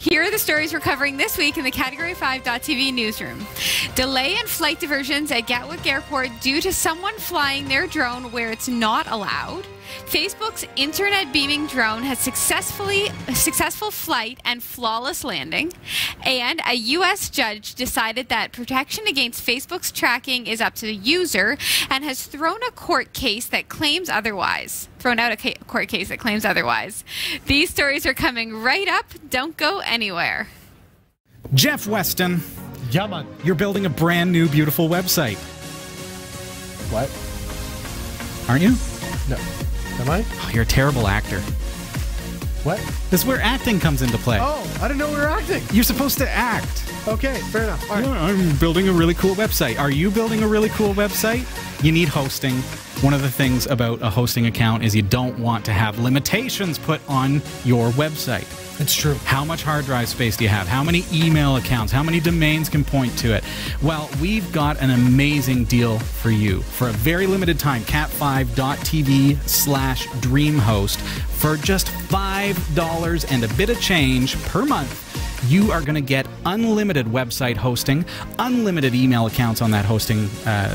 Here are the stories we're covering this week in the Category 5.tv newsroom. Delay in flight diversions at Gatwick Airport due to someone flying their drone where it's not allowed. Facebook's internet beaming drone has successful flight and flawless landing. And a U.S. judge decided that protection against Facebook's tracking is up to the user and has thrown out a court case that claims otherwise. These stories are coming right up. Don't go anywhere. Jeff Weston, Yeah, man. you're building a brand new, beautiful website, What? aren't you? No. Am I? Oh, you're a terrible actor. What? This is where acting comes into play. Oh, I didn't know we were acting. You're supposed to act. Okay, fair enough. All right. Yeah, I'm building a really cool website. Are you building a really cool website? You need hosting. One of the things about a hosting account is you don't want to have limitations put on your website. It's true. How much hard drive space do you have? How many email accounts? How many domains can point to it? Well, we've got an amazing deal for you. For a very limited time, cat5.tv/dreamhost. For just $5 and a bit of change per month, you are going to get unlimited website hosting, unlimited email accounts on that hosting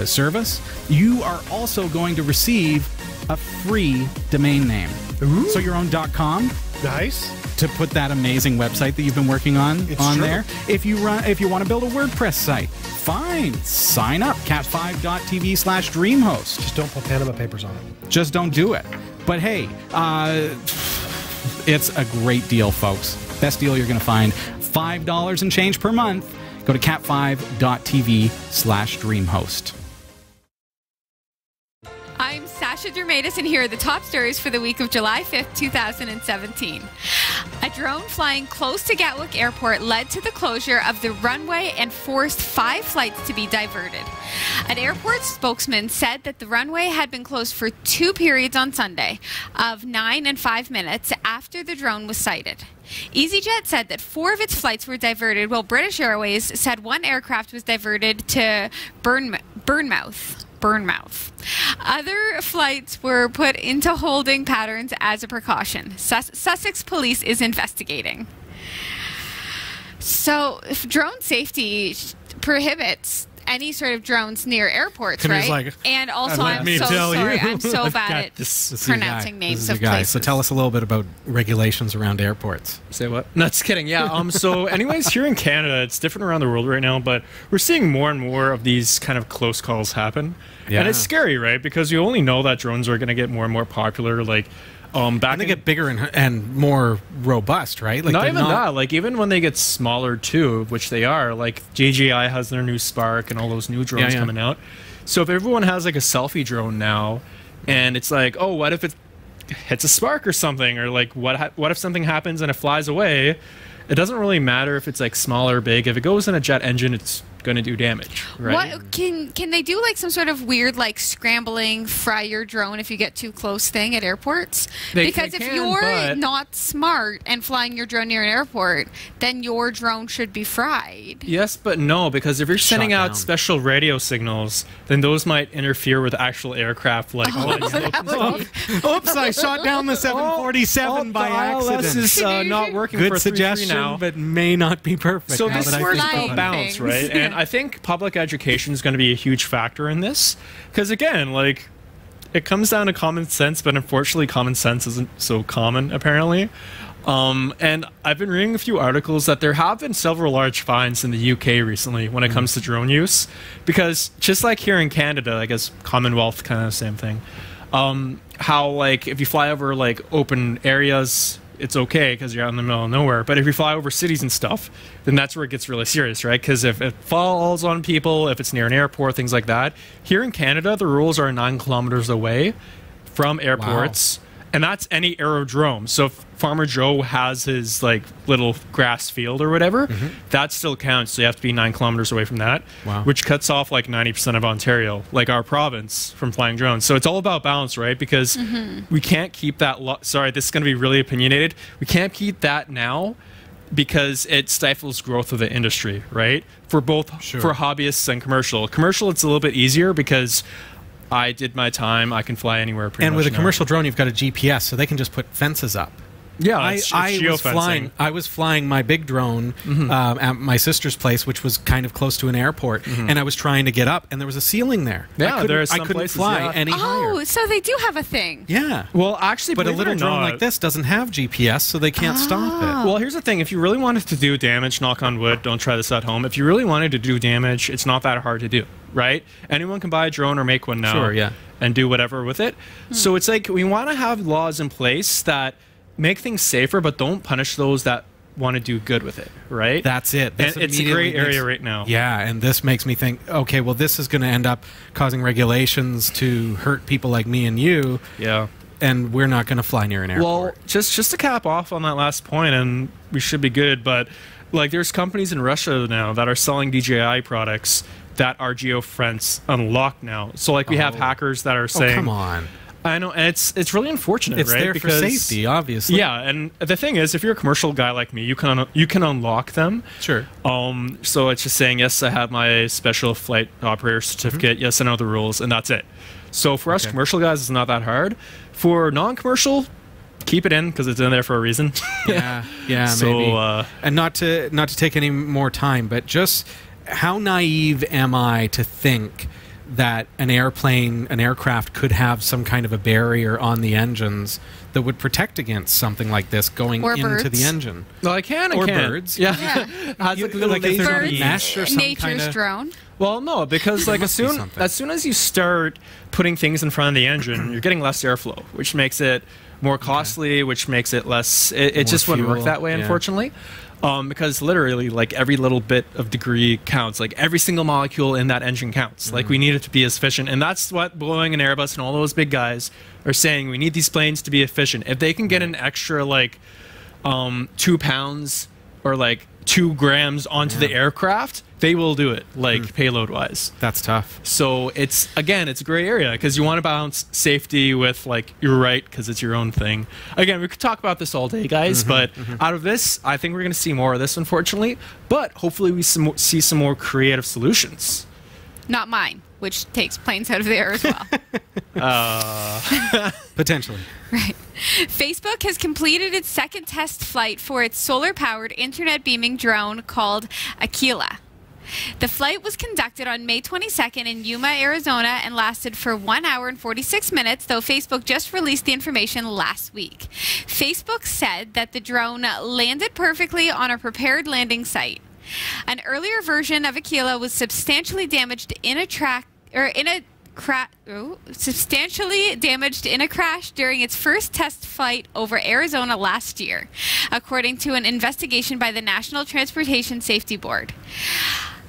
service. You are also going to receive a free domain name. Ooh. So your own .com Nice. to put that amazing website that you've been working on It's on true. there. If you want to build a WordPress site, fine. Sign up, cat5.tv/dreamhost. Just don't put Panama Papers on it. Just don't do it. But hey, it's a great deal, folks. Best deal you're going to find. $5 and change per month. Go to cat5.tv/dreamhost. I'm Sasha Dermatis, and here are the top stories for the week of July 5th, 2017. A drone flying close to Gatwick Airport led to the closure of the runway and forced 5 flights to be diverted. An airport spokesman said that the runway had been closed for 2 periods on Sunday of 9 and 5 minutes after the drone was sighted. EasyJet said that 4 of its flights were diverted, while British Airways said 1 aircraft was diverted to Bournemouth. Other flights were put into holding patterns as a precaution. Sussex Police is investigating. So, if drone safety prohibits any sort of drones near airports, Camille's right? like, And also, let I'm me so tell sorry. you. I'm so bad at This is your pronouncing guy. names This is of your guy. places. So tell us a little bit about regulations around airports. Say what? No, just kidding. Yeah. So anyways, here in Canada, it's different around the world right now, but we're seeing more and more of these kind of close calls happen. Yeah. And it's scary, right? Because you only know that drones are going to get more and more popular. Like, back And they get bigger and more robust, right? Like not they're even that. Like, even when they get smaller too, which they are, like DJI has their new Spark and all those new drones coming out. So if everyone has like a selfie drone now, and it's like, oh, what if it hits a spark or something, or like what if something happens and it flies away? It doesn't really matter if it's like small or big. If it goes in a jet engine, it's going to do damage, right? What can they do, like some sort of weird, like scrambling, fry your drone if you get too close thing at airports? Because if you're not smart and flying your drone near an airport, then your drone should be fried. Yes, but no, because if you're sending Shot out down. special radio signals, then those might interfere with actual aircraft, like Oops, I shot down the 747 by accident. This is not working Good for 3-3 suggestion, now. but may not be perfect. So now this that I works think Flying about about it. balance, things. right? And I think public education is going to be a huge factor in this, because again, like, it comes down to common sense, but unfortunately, common sense isn't so common apparently. And I've been reading a few articles that there have been several large fines in the UK recently when it comes to drone use, because just like here in Canada, I guess Commonwealth kind of same thing. How like if you fly over like open areas, it's okay because you're out in the middle of nowhere. But if you fly over cities and stuff, then that's where it gets really serious, right? Because if it falls on people, if it's near an airport, things like that. Here in Canada, the rules are 9 kilometers away from airports. And that's any aerodrome. So if Farmer Joe has his like little grass field or whatever, that still counts. So you have to be 9 kilometers away from that, which cuts off like 90% of Ontario, like our province, from flying drones. So it's all about balance, right? Because we can't keep that. Sorry, this is going to be really opinionated. We can't keep that now because it stifles growth of the industry, right? For both for hobbyists and commercial. Commercial, it's a little bit easier because I did my time. I can fly anywhere pretty much. And with a now. commercial drone, you've got a GPS, so they can just put fences up. Yeah, I geofencing. was flying my big drone at my sister's place, which was kind of close to an airport, and I was trying to get up, and there was a ceiling there. Yeah, there's I some couldn't places, fly yeah. any higher. Oh, so they do have a thing. Yeah. Well, actually, But a believe it little or drone not- like this doesn't have GPS, so they can't stop it. Well, here's the thing. If you really wanted to do damage, knock on wood, don't try this at home. If you really wanted to do damage, it's not that hard to do, right? Anyone can buy a drone or make one now. Sure, yeah. And do whatever with it. So it's like we want to have laws in place that make things safer, but don't punish those that want to do good with it, right? That's it. This And it's a immediately gray area makes- right now. Yeah, and this makes me think, okay, well, this is going to end up causing regulations to hurt people like me and you, Yeah. and we're not going to fly near an Well, airport. just to cap off on that last point, and we should be good, but like there's companies in Russia now that are selling DJI products that are geofence unlocked now. So like we have hackers that are Oh, saying, come on. I know, and it's really unfortunate, It's right? there for safety, obviously. Yeah, and the thing is, if you're a commercial guy like me, you can unlock them. Sure. So it's just saying, yes, I have my special flight operator certificate. Yes, I know the rules, and that's it. So for us Okay. commercial guys, it's not that hard. For non-commercial, keep it in because it's in there for a reason. Yeah, So, maybe. And not to take any more time, but just how naive am I to think that an aircraft could have some kind of a barrier on the engines that would protect against something like this going Or into birds. the engine? Well, I can. Or can. birds. Yeah. Yeah. Has You- like a little like if there's laser a beam. mesh or some Nature's kinda- drone. Well, no, because like must be something. as soon as you start putting things in front of the engine, you're getting less airflow, which makes it more costly, which makes it less. It More just wouldn't work fuel, that way, yeah. unfortunately. Because literally, like every little bit of degree counts. Like every single molecule in that engine counts. Like we need it to be as efficient, and that's what Boeing and Airbus and all those big guys are saying. We need these planes to be efficient. If they can get an extra like 2 pounds or like 2 grams onto the aircraft, they will do it. Like payload wise. That's tough. So it's a gray area because you want to balance safety with like you're right because it's your own thing. Again, we could talk about this all day, guys, but out of this, I think we're going to see more of this, unfortunately. But hopefully, we see some more creative solutions. Not mine, which takes planes out of the air as well. Potentially. Right. Facebook has completed its second test flight for its solar-powered internet beaming drone called Aquila. The flight was conducted on May 22nd in Yuma, Arizona, and lasted for 1 hour and 46 minutes, though Facebook just released the information last week. Facebook said that the drone landed perfectly on a prepared landing site. An earlier version of Aquila was substantially damaged in a crash during its first test flight over Arizona last year, according to an investigation by the National Transportation Safety Board.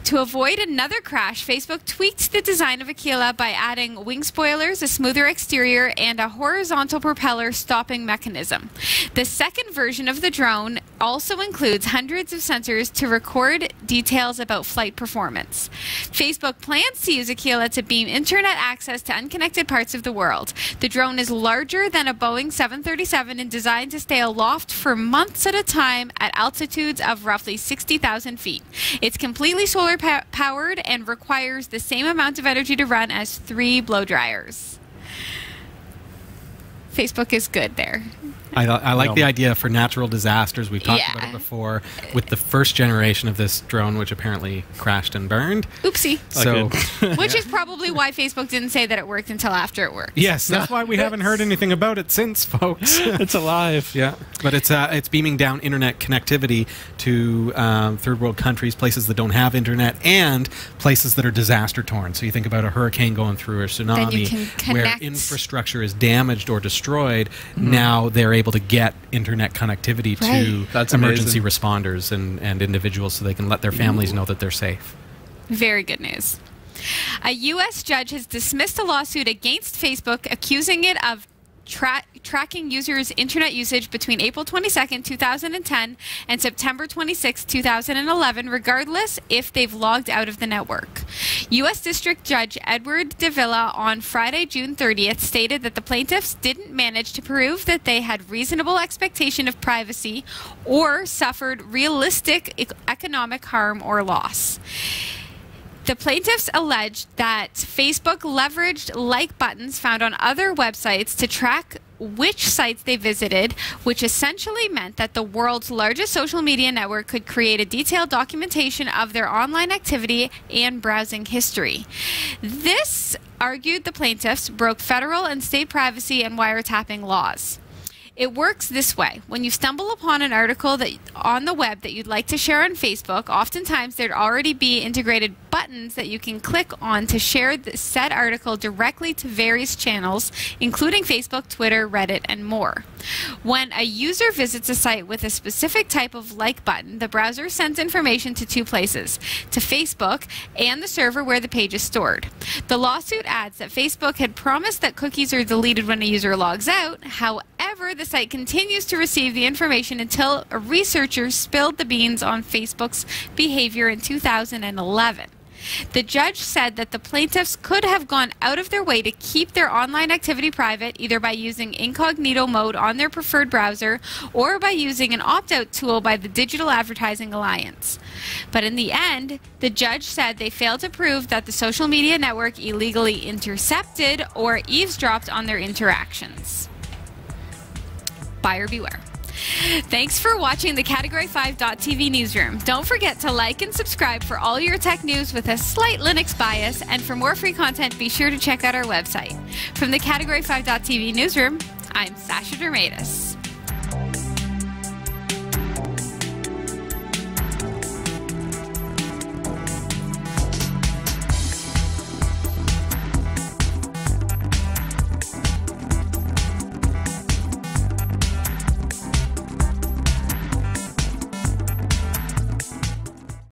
To avoid another crash, Facebook tweaked the design of Aquila by adding wing spoilers, a smoother exterior, and a horizontal propeller stopping mechanism. The second version of the drone also includes hundreds of sensors to record details about flight performance. Facebook plans to use Aquila to beam internet access to unconnected parts of the world. The drone is larger than a Boeing 737 and designed to stay aloft for months at a time at altitudes of roughly 60,000 feet. It's completely solar powered and requires the same amount of energy to run as 3 blow dryers. Facebook is good there. I like No. the idea for natural disasters. We've talked about Yeah. it before with the first generation of this drone, which apparently crashed and burned. Oopsie. So, Which is probably why Facebook didn't say that it worked until after it worked. yes, that's why we haven't heard anything about it since, folks. It's alive. Yeah, but it's beaming down internet connectivity to third world countries, places that don't have internet, and places that are disaster torn. So you think about a hurricane going through or Then you tsunami, can where connect. infrastructure is damaged or destroyed. Now they're able to get internet connectivity to Right. That's emergency amazing. responders and individuals, so they can let their families know that they're safe. Very good news. A U.S. judge has dismissed a lawsuit against Facebook accusing it of tracking users' internet usage between April 22nd, 2010 and September 26, 2011, regardless if they've logged out of the network. U.S. District Judge Edward Davila on Friday, June 30th, stated that the plaintiffs didn't manage to prove that they had reasonable expectation of privacy or suffered realistic economic harm or loss. The plaintiffs alleged that Facebook leveraged like buttons found on other websites to track which sites they visited, which essentially meant that the world's largest social media network could create a detailed documentation of their online activity and browsing history. This, argued the plaintiffs, broke federal and state privacy and wiretapping laws. It works this way. When you stumble upon an article on the web that you'd like to share on Facebook, oftentimes there'd already be integrated buttons that you can click on to share the said article directly to various channels, including Facebook, Twitter, Reddit, and more. When a user visits a site with a specific type of like button, the browser sends information to two places, to Facebook and the server where the page is stored. The lawsuit adds that Facebook had promised that cookies are deleted when a user logs out. However, the site continues to receive the information until a researcher spilled the beans on Facebook's behavior in 2011. The judge said that the plaintiffs could have gone out of their way to keep their online activity private, either by using incognito mode on their preferred browser or by using an opt-out tool by the Digital Advertising Alliance. But in the end, the judge said they failed to prove that the social media network illegally intercepted or eavesdropped on their interactions. Buyer beware. Thanks for watching the Category 5.tv newsroom. Don't forget to like and subscribe for all your tech news with a slight Linux bias, and for more free content, be sure to check out our website. From the Category 5.tv newsroom, I'm Sasha Dermatis.